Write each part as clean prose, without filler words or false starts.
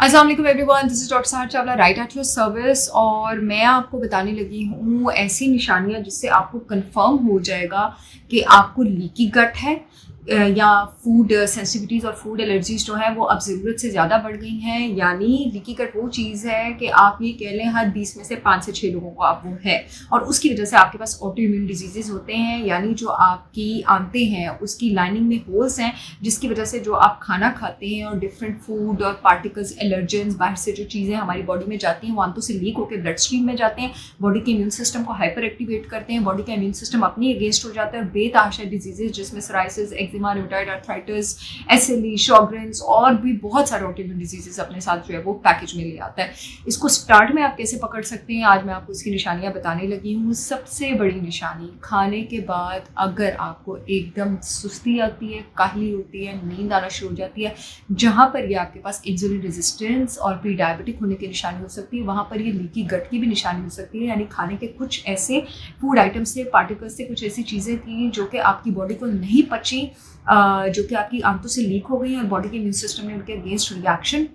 अस्सलाम वालेकुम everyone, this is doctor Sahar Chawla right at your service. और मैं आपको बताने लगी हूँ ऐसी निशानियाँ जिससे आपको कंफर्म हो जाएगा कि आपको लीकी गट है या फूड सेंसिटिविटीज़ और फूड एलर्जीज जो है वो अब ज़रूरत से ज़्यादा बढ़ गई हैं। यानी लीकी गट वो चीज़ है कि आप ये कह लें हर 20 में से 5 से 6 लोगों को आप वो है, और उसकी वजह से आपके पास ऑटो इम्यून डिजीजेज होते हैं। यानी जो आपकी आंतें हैं उसकी लाइनिंग में होल्स हैं, जिसकी वजह से जो आप खाना खाते हैं और डिफरेंट फूड और पार्टिकल्स एलर्जेंस बाहर से जो चीज़ें हमारी बॉडी में जाती हैं वो आंतों से लीक होकर ब्लड स्ट्रीम में जाते हैं, बॉडी के इम्यून सिस्टम को हाइपर एक्टिवेट करते हैं, बॉडी का इम्यून सिस्टम अपनी अगेंस्ट हो जाता है। बेतहाशा डिजीजेज जिसमें psoriasis, eczema, rheumatoid arthritis, SLE, Sjogren's और भी बहुत सारे ऑटोइम्यून डिजीजेस अपने साथ जो है वो पैकेज में ले आता है। इसको स्टार्ट में आप कैसे पकड़ सकते हैं, आज मैं आपको इसकी निशानियां बताने लगी हूँ। सबसे बड़ी निशानी, खाने के बाद अगर आपको एकदम सुस्ती आती है, काहली होती है, नींद आना शुरू हो जाती है, जहाँ पर ये आपके पास इंसुलिन रेजिस्टेंस और प्री डायबिटिक होने की निशानी हो सकती है, वहाँ पर ये लीकी गट की भी निशानी हो सकती है। यानी खाने के कुछ ऐसे फूड आइटम्स से, पार्टिकल्स से, कुछ ऐसी चीज़ें थी जो कि आपकी बॉडी को नहीं पची, जो कि आपकी आंतों से लीक हो गई और बॉडी के इम्यून सिस्टम ने उनके अगेंस्ट रिएक्शन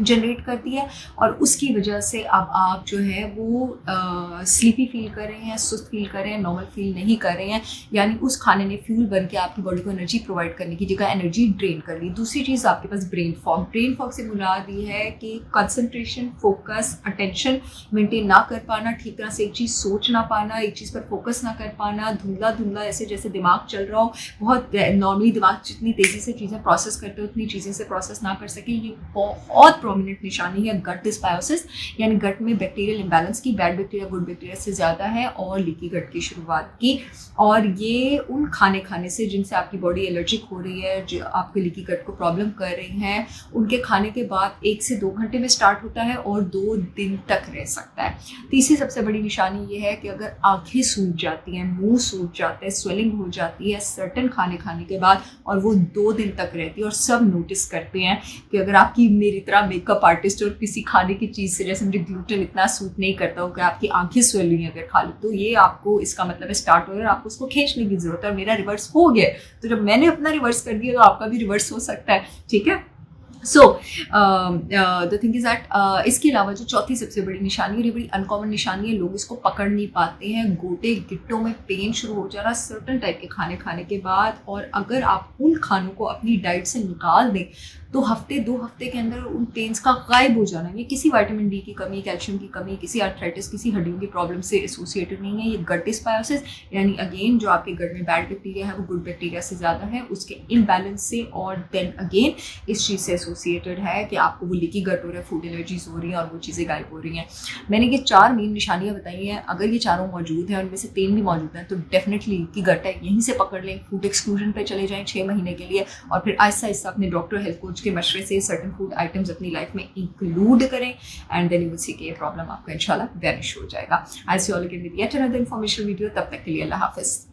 जनरेट करती है, और उसकी वजह से अब आप जो है वो स्लीपी फील कर रहे हैं, सुस्त फील कर रहे हैं, नॉर्मल फील नहीं कर रहे हैं। यानी उस खाने ने फ्यूल बन के आपकी बॉडी को एनर्जी प्रोवाइड करने की जगह एनर्जी ड्रेन कर ली। दूसरी चीज़ आपके पास ब्रेन फॉग। ब्रेन फॉग से मुराद ये है कि कंसंट्रेशन, फोकस, अटेंशन मेंटेन ना कर पाना, ठीक तरह से एक चीज़ सोच ना पाना, एक चीज़ पर फोकस ना कर पाना, धुंधला धुंधला ऐसे जैसे दिमाग चल रहा हो, बहुत नॉर्मली दिमाग जितनी तेज़ी से चीज़ें प्रोसेस करते हो उतनी चीज़ें से प्रोसेस ना कर सके, ये बहुत प्रोमिनेंट निशानी है गट डिस्बायोसिस। यानी गट में बैक्टीरियल इम्बैलेंस की, बैड बैक्टीरिया गुड बैक्टीरिया से ज़्यादा है, और लीकी गट की शुरुआत की। और ये उन खाने से जिनसे आपकी बॉडी एलर्जिक हो रही है, जो आपके लीकी गट को प्रॉब्लम कर रही हैं, उनके खाने के बाद 1 से 2 घंटे में स्टार्ट होता है और 2 दिन तक रह सकता है। तीसरी सबसे बड़ी निशानी ये है कि अगर आँखें सूज जाती हैं, मुँह सूज जाते हैं, स्वेलिंग हो जाती है सर्टन खाने के बाद, और वो 2 दिन तक रहती है। और सब नोटिस करते हैं कि अगर आपकी मेरी तरह मेकअप आर्टिस्ट और किसी खाने की चीज़ से, जैसे मुझे ग्लूटेन इतना सूट नहीं करता हो कि आपकी आंखें स्वेल हुई अगर खा लो, तो ये आपको इसका मतलब है स्टार्ट हो गया, आपको उसको खींचने की जरूरत है। और मेरा रिवर्स हो गया, तो जब मैंने अपना रिवर्स कर दिया तो आपका भी रिवर्स हो सकता है। ठीक है, so the thing is that इसके अलावा जो चौथी सबसे बड़ी निशानी है, ये बड़ी अनकॉमन निशानी है, लोग इसको पकड़ नहीं पाते हैं। गोटे गिट्टों में पेन शुरू हो जाना सर्टन टाइप के खाने के बाद, और अगर आप उन खानों को अपनी डाइट से निकाल दें तो हफ्ते 2 हफ्ते के अंदर उन पेन्स का गायब हो जाना। ये किसी विटामिन डी की कमी, कैल्शियम की कमी, किसी आर्थराइटिस, किसी हड्डियों की प्रॉब्लम से एसोसिएटेड नहीं है। ये गट डिस्बायोसिस, यानी अगेन जो आपके गट में बैड बैक्टीरिया है वो गुड बैक्टीरिया से ज़्यादा है, उसके इम्बैलेंस से, और देन अगेन इस चीज़ से एसोसिएटेड है कि आपको वो लीकी गट हो रहा है, फूड एलर्जीज हो रही हैं और वो चीज़ें गायब हो रही हैं। मैंने ये 4 मेन निशानियाँ बताई हैं। अगर ये चारों मौजूद हैं, उनमें से 3 भी मौजूद हैं, तो डेफिनेटली लीकी गट है। यहीं से पकड़ लें, फूड एक्सक्लूजन पर चले जाएँ 6 महीने के लिए, और फिर आहिस्ता आहिस्ता अपने डॉक्टर, हेल्थ कोच के मशवरे से फूड आइटम्स अपनी लाइफ में इंक्लूड करें, and then you will see कि ये प्रॉब्लम आपका इंशाल्लाह वैनिश हो जाएगा। I see you all again with yet another information video. तब तक के लिए अल्लाह हाफिज।